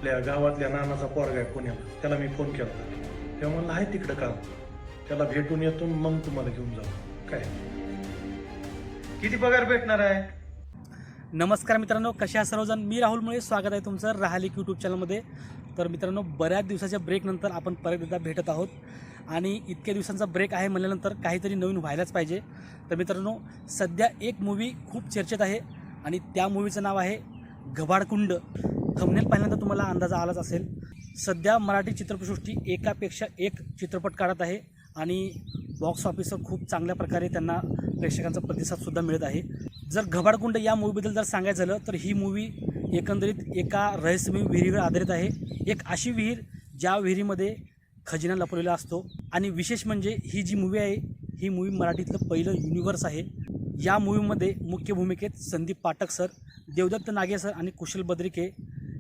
आपल्या गावातल्या नानाचा पोरगा आहे पुण्याला, त्याला मी फोन केला होता. तेव्हा म्हणलं आहे तिकडं काम, त्याला भेटून येतो मग तुम्हाला घेऊन जाऊ. काय किती पगार भेटणार आहे? नमस्कार मित्रांनो, कशा आहात सर्वजण. मी राहुल मुळे, स्वागत आहे तुमचं राहलिक यूट्यूब चॅनलमध्ये. तर मित्रांनो, बऱ्याच दिवसाच्या ब्रेकनंतर आपण परत एकदा भेटत आहोत आणि इतक्या दिवसांचा ब्रेक आहे म्हणल्यानंतर काहीतरी नवीन व्हायलाच पाहिजे. तर मित्रांनो, सध्या एक मूवी खूप चर्चेत आहे आणि त्या मूवीचं नाव आहे घबाडकुंड. थंबनेल पाहिल्यानंतर तुम्हाला अंदाज आलाच असेल. सध्या मराठी चित्रपटसृष्टी एकापेक्षा एक चित्रपट काढत आहे आणि बॉक्स ऑफिसवर खूप चांगल्या प्रकारे त्यांना प्रेक्षकांचा प्रतिसादसुद्धा मिळत आहे. जर घबाडकुंड या मूवीबद्दल जर सांगायचं झालं तर ही मूवी एकंदरीत एका रहस्यमय विहिरीवर आधारित आहे. एक अशी विहीर ज्या विहिरीमध्ये खजिना लपवलेला असतो आणि विशेष म्हणजे ही जी मूवी आहे ही मूवी मराठीतलं पहिलं युनिव्हर्स आहे. या मूवीमध्ये मुख्य भूमिकेत संदीप पाठक सर, देवदत्त नागे सर आणि कुशल बद्रिके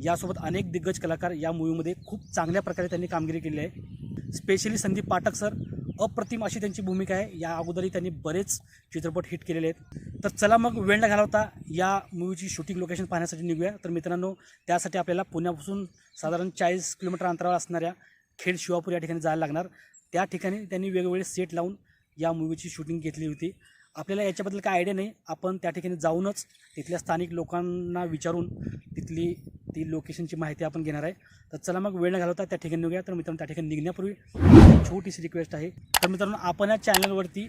यासोबत अनेक दिग्गज कलाकार या मूवीमध्ये खूप चांगल्या प्रकारे त्यांनी कामगिरी केली आहे. स्पेशली संदीप पाठक सर, अप्रतिम अशी त्यांची भूमिका आहे. या अगोदरही त्यांनी बरेच चित्रपट हिट केलेले आहेत. तर चला मग वेळ न घालवता या मूवीची शूटिंग लोकेशन पाहण्यासाठी निघूया. तर मित्रांनो, त्यासाठी आपल्याला पुण्यापासून साधारण 40 किलोमीटर अंतरावर असणाऱ्या खेड शिवापूर या ठिकाणी जायला लागणार. त्या ठिकाणी त्यांनी वेगवेगळे सेट लावून या मूवीची शूटिंग घेतली होती. आपल्याला याच्याबद्दल काय आयडिया नाही, आपण त्या ठिकाणी जाऊनच तिथल्या स्थानिक लोकांना विचारून ती लोकेशनची माहिती आपण घेणार आहे. तर चला मग वेळ न घालवता त्या ठिकाणी निघूया. तर मित्रांनो, त्या ठिकाणी निघण्यापूर्वी छोटीशी रिक्वेस्ट आहे. तर मित्रांनो, आपण या चॅनलवरती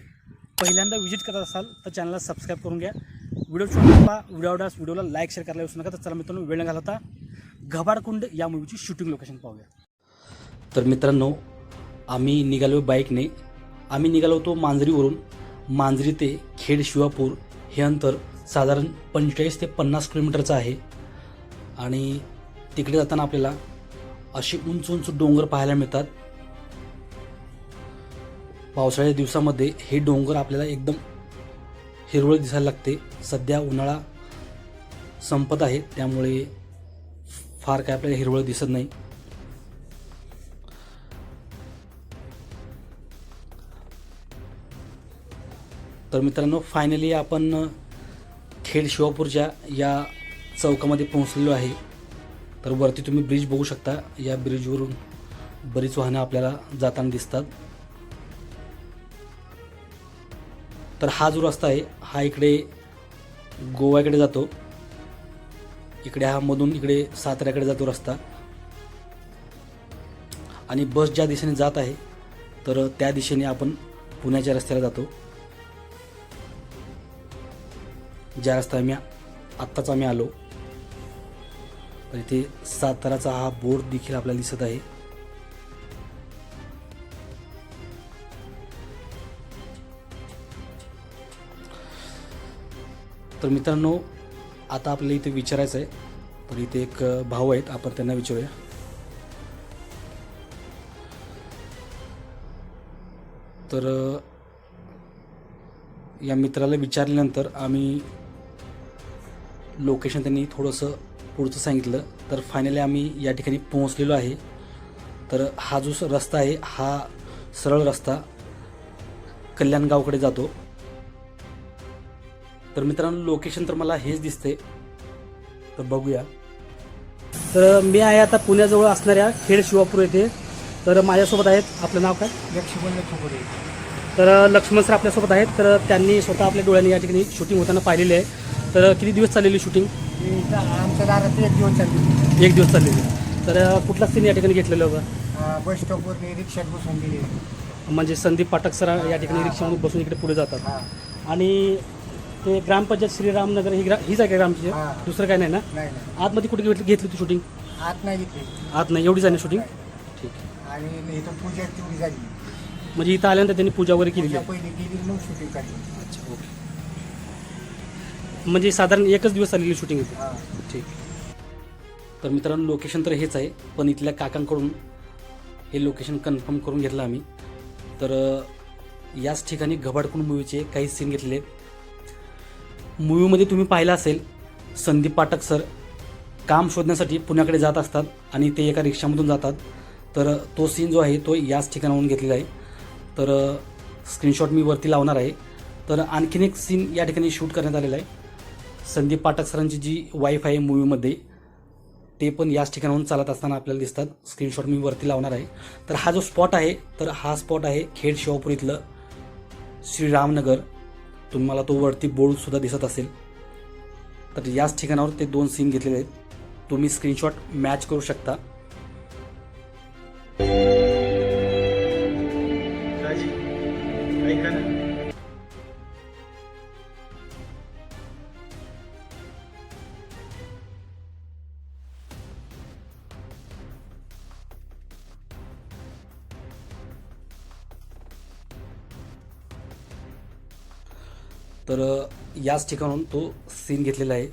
पहिल्यांदा व्हिजिट करत असाल तर चॅनलला सबस्क्राईब करून घ्या. व्हिडिओला लाईक शेअर करायला विसरू नका. तर चला मित्रांनो, वेळ न घालवता घबाडकुंड या मूवीची शूटिंग लोकेशन पाहूया. तर मित्रांनो, आम्ही निघालो बाईकने. आम्ही निघालो होतो मांजरीवरून. मांजरी ते खेड शिवापूर हे अंतर साधारण 45 ते 50 किलोमीटरचं आहे आणि तिकडे जाताना आपल्याला असे उंच उंच डोंगर पाहायला मिळतात. पावसाळ्याच्या दिवसामध्ये हे डोंगर आपल्याला एकदम हिरवळ दिसायला लागते. सध्या उन्हाळा संपत आहे त्यामुळे फार काय आपल्याला हिरवळ दिसत नाही. तर मित्रांनो, फायनली आपण खेड शिवापूरच्या या चौकामध्ये पोहोचलेलो आहे. तर वरती तुम्ही ब्रिज बघू शकता. या ब्रिजवरून बरीच वाहनं आपल्याला जाताना दिसतात. तर हा जो रस्ता आहे हा इकडे गोव्याकडे जातो. इकडे हा मधून इकडे साताऱ्याकडे जातो रस्ता. आणि बस ज्या दिशेने जात आहे तर त्या दिशेने आपण पुण्याच्या रस्त्याला जातो. ज्या रस्ता आत्ताच आम्ही आलो. तर इथे साताराचा हा बोर्ड देखील आपल्याला दिसत आहे. तर मित्रांनो, आता आपल्याला इथे विचारायचं आहे. तर इथे एक भाऊ आहेत, आपण त्यांना विचारूया. तर या मित्राला विचारल्यानंतर आम्ही लोकेशन त्यांनी थोडंसं पुढचं सांगितलं. तर फायनली आम्ही या ठिकाणी पोहोचलेलो आहे. तर हा जो रस्ता आहे हा सरळ रस्ता कल्याणगावकडे जातो. तर मित्रांनो, लोकेशन तर मला हेच दिसते. तर बघूया. तर मी आहे आता पुण्याजवळ असणाऱ्या खेड शिवापूर येथे. तर माझ्यासोबत आहेत, आपलं नाव काय? लक्ष्मण खोबरे. तर लक्ष्मण सर आपल्यासोबत आहेत. तर त्यांनी स्वतः आपल्या डोळ्यांनी या ठिकाणी शूटिंग होताना पाहिलेली आहे. तर किती दिवस चाललेली शूटिंग? आमच्या दारात 1 दिवस चालली. 1 दिवस चाललेली. तर कुठला सीन या ठिकाणी घेतलेलं होतं? बस स्टॉपवर रिक्षात बसून गेले. म्हणजे संदीप पाठक सर या ठिकाणी रिक्षामधून बसून इकडे पुढे जातात आणि ते ग्रामपंचायत श्रीरामनगर हीच आहे का ग्रामची? दुसरं काय नाही ना? नाही आतमध्ये कुठे घेतली होती शूटिंग? आत नाही घेतली. आत नाही, एवढी झाली शूटिंग. ठीक. आणि इथं पूजा तेवढी झाली. म्हणजे इथं आल्यानंतर त्यांनी पूजा वगैरे केली पूजा आहे. पहिली केली, मग शूटिंग काढली. अच्छा, ओके. म्हणजे साधारण 1च दिवस चाललेली शूटिंग होती. ठीक. तर मित्रांनो, लोकेशन तर हेच आहे, पण इथल्या काकांकडून हे लोकेशन कन्फर्म करून घेतलं आम्ही. तर याच ठिकाणी घबाडकुंड मूवीचे काही सीन घेतलेले आहेत. मूवीमध्ये तुम्ही पाहिलं असेल, संदीप पाठक सर काम शोधण्यासाठी पुण्याकडे जात असतात आणि ते एका रिक्षामधून जातात. तर तो सीन जो आहे तो याच ठिकाणाहून घेतलेला आहे. तर स्क्रीनशॉट मी वरती लावणार आहे. तर आणखीन एक सीन या ठिकाणी शूट करण्यात आलेला आहे. संदीप पाठक सरांची जी वाईफ आहे मूवीमध्ये ते पण याच ठिकाणाहून चालत असताना आपल्याला दिसतात. स्क्रीनशॉट मी वरती लावणार आहे. तर हा जो स्पॉट आहे तर हा स्पॉट आहे खेड शिवापूर इथलं श्रीरामनगर. तुम्हाला तो वरती बोर्डसुद्धा दिसत असेल. तर याच ठिकाणावर ते 2 सीन घेतलेले आहेत. तुम्ही स्क्रीनशॉट मॅच करू शकता. दाजी ऐका ना, तर याच ठिकाणाहून तो सीन घेतलेला आहे.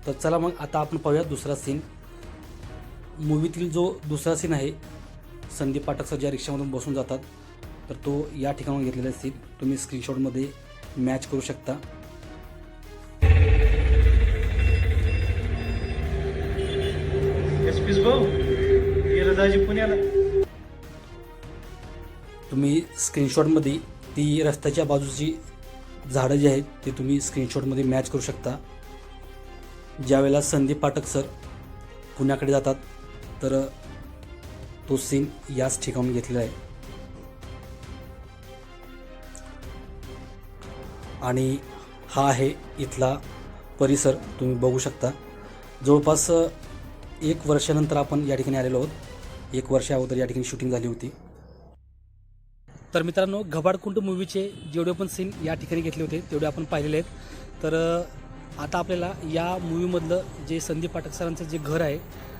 तर चला मग आता आपण पाहूया दुसरा सीन. मूवीतील जो दुसरा सीन आहे, संदीप पाठक सर ज्या रिक्षामधून बसून जातात, तर तो या ठिकाणाहून घेतलेला सीन तुम्ही स्क्रीनशॉटमध्ये मॅच करू शकता. एसपीस भाऊ गेलं दाजी पुण्याला. तुम्ही स्क्रीनशॉटमध्ये ती रस्त्याच्या बाजूची झाडं जी आहेत ते तुम्ही स्क्रीनशॉटमध्ये मॅच करू शकता. ज्यावेळेला संदीप पाठक सर पुण्याकडे जातात तर तो सीन याच ठिकाणून घेतलेला आहे. आणि हा आहे इथला परिसर, तुम्ही बघू शकता. जवळपास 1 वर्षानंतर आपण या ठिकाणी आलेलो आहोत. 1 वर्ष अगोदर या ठिकाणी शूटिंग झाली होती. तर मित्रांनो, घबाडकुंड मूवीचे जेवढे पण सीन या ठिकाणी घेतले होते तेवढे आपण पाहिलेले आहेत. तर आता आपल्याला या मूवीमधलं जे संदीप पाठक सरांचं जे घर आहे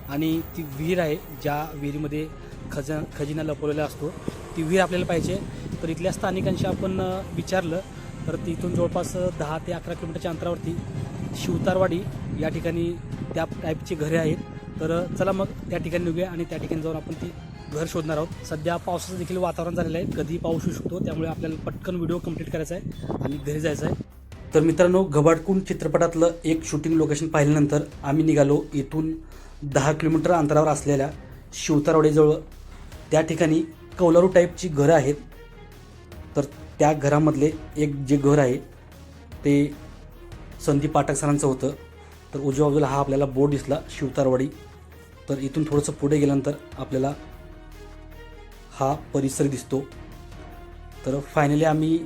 आणि ती विहीर आहे, ज्या विहिरीमध्ये खजिना लपवलेला असतो, ती विहीर आपल्याला पाहिजे. तर इथल्या स्थानिकांशी आपण विचारलं तर तिथून जवळपास 10 ते 11 किलोमीटरच्या अंतरावरती शिवतारवाडी या ठिकाणी त्या टाईपची घरे आहेत. तर चला मग त्या ठिकाणी निघूया आणि त्या ठिकाणी जाऊन आपण ती घर शोधणार आहोत. सध्या पावसाचं देखील वातावरण झालेलं आहे, कधी पाऊस येऊ शकतो, त्यामुळे आपल्याला पटकन व्हिडिओ कंप्लीट करायचा आहे आणि घरी जायचं आहे. तर मित्रांनो, घबाडकुंड चित्रपटातलं एक शूटिंग लोकेशन पाहिल्यानंतर आम्ही निघालो इथून 10 किलोमीटर अंतरावर असलेल्या शिवतारवाडीजवळ. त्या ठिकाणी कौलारू टाईपची घरं आहेत. तर त्या घरामधले एक जे घर आहे ते संदीप पाठक सरांचं होतं. तर उजव्या बाजूला हा आपल्याला बोर्ड दिसला शिवतारवाडी. तर इथून थोडंसं पुढे गेल्यानंतर आपल्याला हा परिसर दिसतो. तर फायनली आम्ही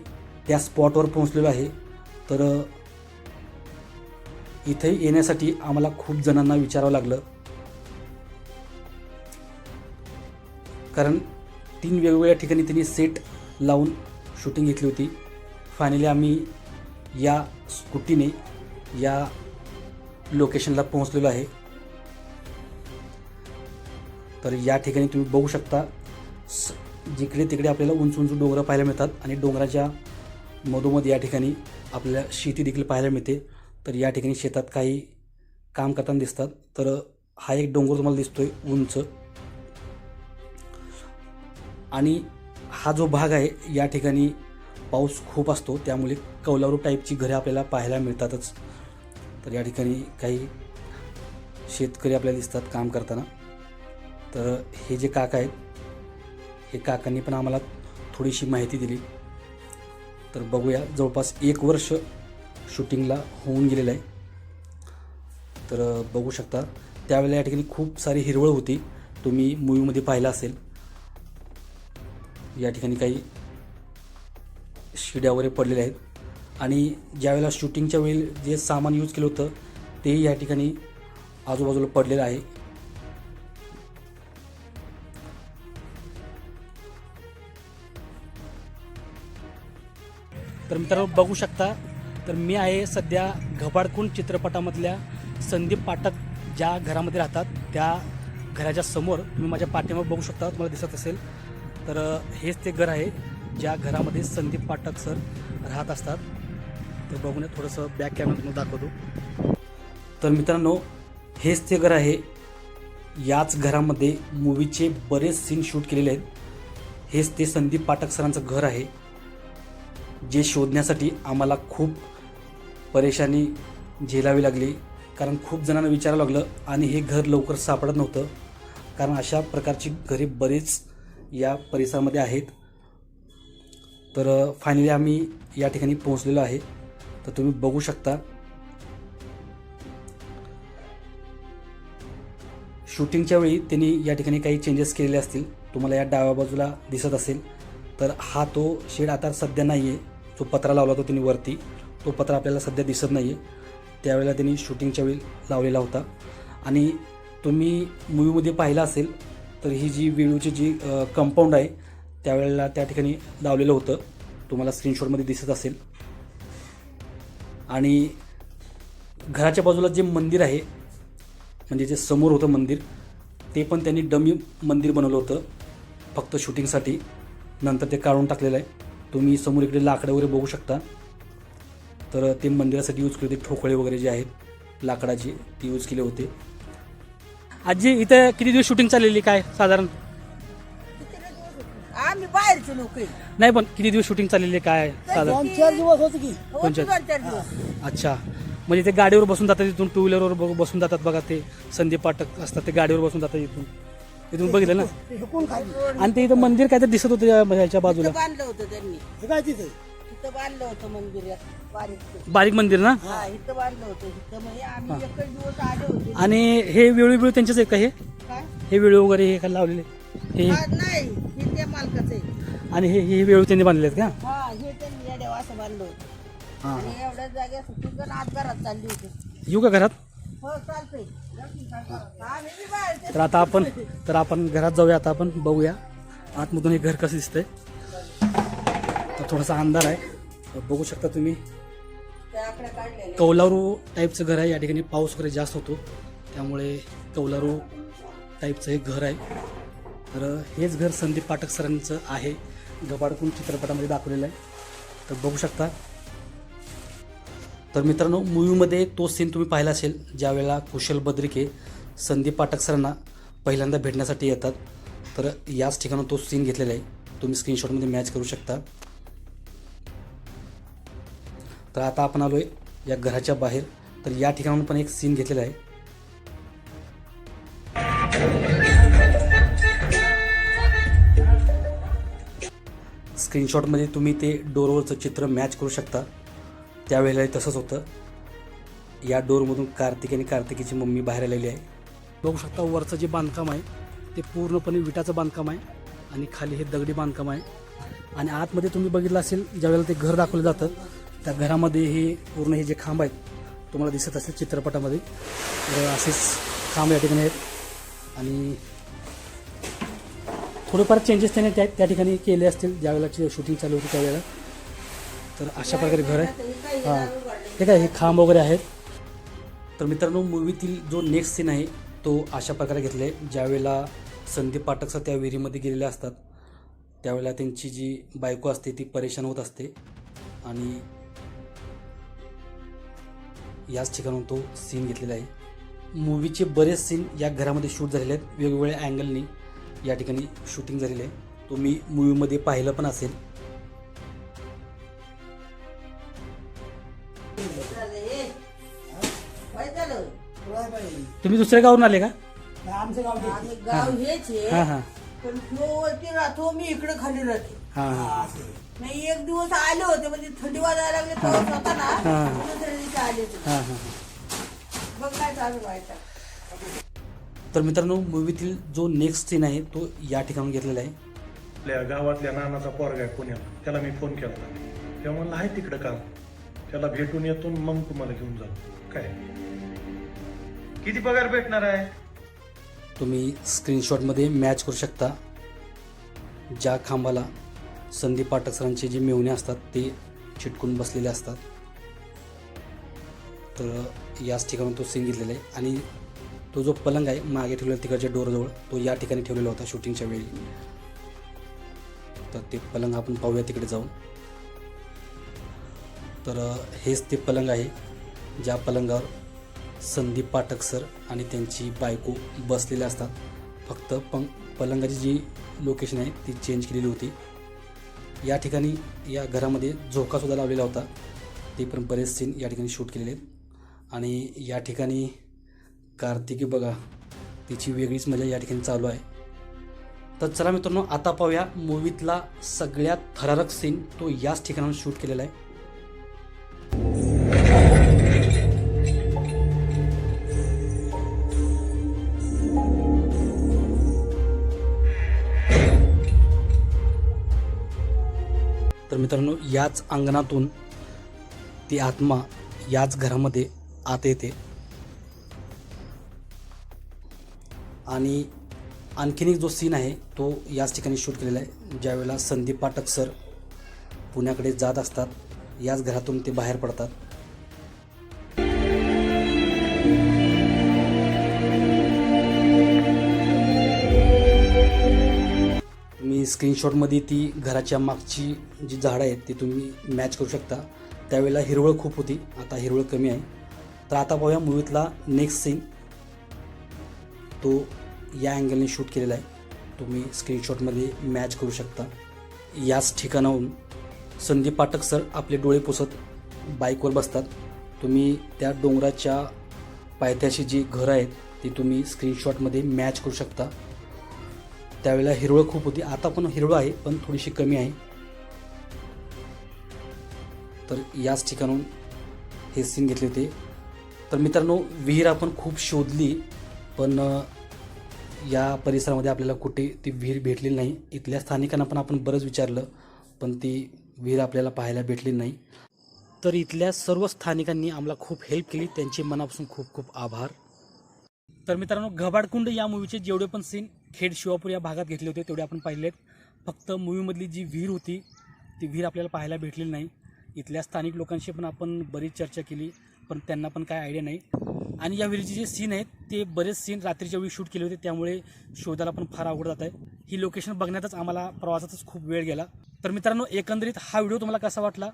त्या स्पॉटवर पोहोचलेलो आहे. तर इथे येण्यासाठी आम्हाला खूप जणांना विचारावं लागलं, कारण 3 वेगवेगळ्या ठिकाणी त्यांनी सेट लावून शूटिंग घेतली होती. फायनली आम्ही या स्कूटीने या लोकेशनला पोहोचलेलो आहे. तर या ठिकाणी तुम्ही बघू शकता, जिकडे तिकडे आपल्याला उंच उंच डोंगर पाहायला मिळतात आणि डोंगराच्या मधोमध या ठिकाणी आपल्याला शेती देखील पाहायला मिळते. तर या ठिकाणी शेतात काही काम करताना दिसतात. तर हा एक डोंगर तुम्हाला दिसतोय उंच, आणि हा जो भाग आहे या ठिकाणी पाऊस खूप असतो, त्यामुळे कौलारू टाईपची घरे आपल्याला पाहायला मिळतातच. तर या ठिकाणी काही शेतकरी आपल्याला दिसतात काम करताना. तर हे जे काका आहेत, हे काकांनी पण आम्हाला थोडीशी माहिती दिली. तर बघूया, जवळपास 1 वर्ष शूटिंगला होऊन गेलेलं आहे. तर बघू शकता, त्यावेळेला या ठिकाणी खूप सारी हिरवळ होती, तुम्ही मूवीमध्ये पाहिलं असेल. या ठिकाणी काही शिड्या वगैरे पडलेल्या आहेत. आणि ज्यावेळेला शूटिंगच्या वेळी जे सामान यूज केलं होतं तेही या ठिकाणी आजूबाजूला पडलेलं आहे. तर मित्रांनो, बघू शकता, तर मी आहे सध्या घबाडकुंड चित्रपटामधल्या संदीप पाठक ज्या घरामध्ये राहतात त्या घराच्या समोर. तुम्ही माझ्या पाठीमागे बघू शकता, तुम्हाला दिसत असेल. तर हेच ते घर आहे ज्या घरामध्ये संदीप पाठक सर राहत असतात. तर बघून थोडंसं बॅक कॅमेरा तुम्हाला दाखवतो. तर मित्रांनो, हेच ते घर आहे. याच घरामध्ये मूवीचे बरेच सीन शूट केलेले आहेत. हेच ते संदीप पाठक सरांचं घर आहे, जे शोधण्यासाठी आम्हाला खूप परेशानी झेलावी लागली. कारण खूप जणांना विचारावं लागलं आणि हे घर लवकर सापडत नव्हतं, कारण अशा प्रकारची घरे बरेच या परिसरामध्ये आहेत. तर फायनली आम्ही या ठिकाणी पोहोचलेलो आहे. तर तुम्ही बघू शकता, शूटिंगच्या वेळी त्यांनी या ठिकाणी काही चेंजेस केलेले असतील. तुम्हाला या डाव्या बाजूला दिसत असेल तर हा तो शेड आता सध्या नाही आहे. जो पत्रा लावला तो त्यांनी वरती, तो पत्रा आपल्याला सध्या दिसत नाही आहे. त्यावेळेला त्यांनी शूटिंगच्या वेळी लावलेला होता. आणि तुम्ही मूवीमध्ये पाहिलं असेल तर ही जी वेळूची जी कंपाऊंड आहे त्यावेळेला त्या ठिकाणी लावलेलं होतं. तुम्हाला स्क्रीनशॉटमध्ये दिसत असेल. आणि घराच्या बाजूला जे मंदिर आहे म्हणजे जे समोर होतं मंदिर ते पण त्यांनी डमी मंदिर बनवलं होतं फक्त शूटिंगसाठी. नंतर ते काढून टाकलेलं आहे. तुम्ही समोर इकडे लाकडं वगैरे बघू शकता. तर ते मंदिरासाठी यूज केले होते. ठोकळे वगैरे जे आहेत लाकडाचे ते यूज केले होते. आजी इथं किती दिवस शूटिंग चाललेली काय साधारण? आम्ही बाहेरचे लोक आहे. नाही पण किती दिवस शूटिंग चाललेली काय साधारण? 4 दिवस होते की होती 2-4 दिवस. अच्छा, म्हणजे ते गाडीवर बसून जातात इथून, टू व्हीलरवर बसून जातात बघा. ते संदीप पाठक असतात ते गाडीवर बसून जातात इथून बघितलं ना. कोण खाली आणि ते इथं मंदिर काय तर दिसत होतं याच्या बाजूला. इथं बांधलं होतं त्यांनी. हे काय तिथे इथं बांधलं होतं मंदिर बारीक. बारीक मंदिर ना. हा इथं बांधलं होतं. इथं म्हणजे आम्ही एकच दिवस आले होते. आणि हे वेळू त्यांचेच आहे का हे? काय? हे वेळू वगैरे हे का लावलेले हे? हा, नाही हे त्या मालकाचं आहे. आणि हे वेळू त्यांनी बांधलेले आहेत का? हा हे त्यांनी या देवा असं बांधलं होतं. हां, आणि एवढ्या जागेत सुद्धा आज घरात चालली होती. येऊ का घरात? हो चालतंय. आम्ही बी बाहेरचे. तर आपण घरात जाऊया. आता आपण बघूया आतमधून हे घर कसं दिसतंय. तर थोडासा अंधार आहे. बघू शकता तुम्ही. त्या आकड्या काढलेल्या. कौलारू टाईपचं घर आहे. या ठिकाणी पाऊस वगैरे जास्त होतो त्यामुळे कौलारू टाईपचं हे घर आहे. तर हेच घर संदीप पाठक सरांचं आहे. गबाडकून चित्रपटामध्ये दाखवलेलं आहे. तर बघू शकता. तर मित्रांनो मूवीमध्ये तो सीन तुम्ही पाहिला असेल ज्यावेळेला कुशल बद्रिके संदीप पाठक सरांना पहिल्यांदा भेटण्यासाठी येतात. तर याच ठिकाणी तो सीन घेतलेला आहे. तुम्ही स्क्रीनशॉटमध्ये मॅच करू शकता. तर आता आपण आलो आहे या घराच्या बाहेर. तर या ठिकाणाहून पण एक सीन घेतलेला आहे. स्क्रीनशॉटमध्ये तुम्ही ते डोरवरचं चित्र मॅच करू शकता. त्यावेळेला तसंच होतं. या डोरमधून कार्तिक आणि कार्तिकीची मम्मी बाहेर आलेली आहे. बघू शकता वरचं जे बांधकाम आहे ते पूर्णपणे विटाचं बांधकाम आहे आणि खाली हे दगडी बांधकाम आहे. आणि आतमध्ये तुम्ही बघितलं असेल ज्यावेळेला ते घर दाखवलं जातं त्या घरामध्ये हे पूर्ण हे जे खांब आहेत तुम्हाला दिसत असेल चित्रपटामध्ये. तर असेच खांब या ठिकाणी आहेत. आणि थोडेफार चेंजेस त्याने त्या ठिकाणी केले असतील ज्यावेळेला शूटिंग चालू होती त्यावेळेला. तर अशा प्रकारे घर आहे. हां, हे काय हे खांब वगैरे आहेत. तर मित्रांनो मूवीतील जो नेक्स्ट सीन आहे तो अशा प्रकारे घेतला आहे. ज्यावेळेला संदीप पाठक सर त्या विहिरीमध्ये गेलेले असतात त्यावेळेला त्यांची जी बायको असते ती परेशान होत असते. आणि याच ठिकाणून तो सीन घेतलेला आहे. मूवीचे बरेच सीन या घरामध्ये शूट झालेले आहेत. वेगवेगळ्या अँगलनी या ठिकाणी शूटिंग झालेलं आहे. तुम्ही मूवीमध्ये पाहिलं पण असेल. काय झालं? तुम्ही दुसऱ्या गावरून आले का? आमचं गाव ते. आम्ही गाव हेच आहे. हां हां पण तो वरती राहतो मी इकडे खाली राहते. हां हां नाही एक दिवस आले होते म्हणजे थंडी वाजायला लागली पाऊस होता ना हा. दुसऱ्या दिवशी आले होते. हां हां. बघ काय चालू व्हायचं. तर मित्रांनो मूवीतील जो नेक्स्ट सीन आहे तो या ठिकाणी घेतलेला आहे. आपल्या गावातल्या नानाचा पोरगा आहे पुण्याला. त्याला मी फोन केला होता. तेव्हा म्हणलं आहे तिकडं काम. त्याला भेटून येतो मग तुम्हाला घेऊन जाऊ. काय किती पगार भेटणार आहे? तुम्ही स्क्रीनशॉटमध्ये मॅच करू शकता. ज्या खांबाला संदीप पाठक सरांचे जे मेवणे असतात ते चिटकून बसलेले असतात. तर याच ठिकाणी तो सीन घेतलेला आहे. आणि तो जो पलंग आहे मागे ठेवलेला तिकडच्या डोरजवळ तो या ठिकाणी ठेवलेला होता शूटिंगच्या वेळी. तर ते पलंग आपण पाहूया तिकडे जाऊन. तर हेच ते पलंग आहे ज्या पलंगावर संदीप पाठक सर आणि त्यांची बायको बसलेले असतात. फक्त पलंगाची जी लोकेशन आहे ती चेंज केलेली होती. या ठिकाणी या घरामध्ये झोकासुद्धा लावलेला होता. ते पण बरेच सीन या ठिकाणी शूट केलेले आहेत. आणि या ठिकाणी कार्तिकी बघा तिची वेगळीच मजा या ठिकाणी चालू आहे. तर चला मित्रांनो आता पाहूया मूवीतला सगळ्यात थरारक सीन तो याच ठिकाणाहून शूट केलेला आहे. तर मित्रांनो याच अंगणातून ती आत्मा याच घरामध्ये आत येते आणि आणखीन एक जो सीन आहे तो याच ठिकाणी शूट केलेला आहे. ज्यावेळेला संदीप पाठक सर पुण्याकडे जात असतात, याच घरातून ते बाहेर पडतात. तुम्ही स्क्रीनशॉटमध्ये ती घराच्या मागची जी झाडं आहेत ती तुम्ही मॅच करू शकता. त्यावेळेला हिरवळ खूप होती, आता हिरवळ कमी आहे. तर आता पाहूया मूवीतला नेक्स्ट सीन. तो या अँगलने शूट केलेला आहे, तुम्ही स्क्रीनशॉटमध्ये मॅच करू शकता. याच ठिकाणाहून संदीप पाठक सर आपले डोळे पुसत बाईकवर बसतात. तुम्ही त्या डोंगराच्या पायथ्याशी जी घरं आहेत ती तुम्ही स्क्रीनशॉटमध्ये मॅच करू शकता. त्यावेळेला हिरवळ खूप होती, आता पण हिरवळ आहे पण थोडीशी कमी आहे. तर याच ठिकाणून हे सीन घेतले होते. तर मित्रांनो विहीर आपण खूप शोधली पण या परिसरामध्ये आपल्याला कुठे ती विहीर भेटलेली नाही. इथल्या स्थानिकांना पण आपण बरंच विचारलं पण ती विहीर आपल्याला पाहायला भेटली नाही. तर इथल्या सर्व स्थानिकांनी आम्हाला खूप हेल्प केली, त्यांचे मनापासून खूप खूप आभार. तर मित्रांनो घबाडकुंड या मूवीचे जेवढे पण सीन खेड शिवापूर या भागात घेतले होते तेवढे आपण पाहिलेत. फक्त मूवीमधली जी विहीर होती ती विहीर आपल्याला पाहायला भेटलेली नाही. इथल्या स्थानिक लोकांशी पण आपण बरीच चर्चा केली पण त्यांना पण काय आयडिया नाही. आणि या विहिरीचे जे सीन आहेत ते बरेच सीन रात्रीच्या वेळी शूट केले होते, त्यामुळे शोधायला पण फार अवघड जात आहे. ही लोकेशन बघण्यातच आम्हाला प्रवासातच खूप वेळ गेला. तर मित्रांनो एकंदरीत हा व्हिडिओ तुम्हाला कसा वाटला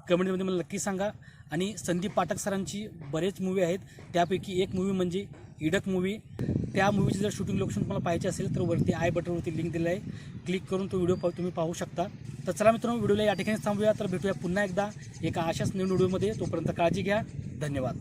कमेंटमध्ये मला नक्की सांगा. आणि संदीप पाठक सरांची बरेच मूवी आहेत, त्यापैकी एक मूवी म्हणजे इडक मूवी. त्या मूवीची जर शूटिंग लोकेशन तुम्हाला पाहायचे असेल तर वरती आय बटनवरती लिंक दिलं आहे, क्लिक करून तो व्हिडिओ तुम्ही पाहू शकता. तर चला मित्रांनो व्हिडिओला या ठिकाणी थांबूया. तर भेटूया पुन्हा एकदा एका अशाच नवीन व्हिडिओमध्ये. तोपर्यंत काळजी घ्या. धन्यवाद.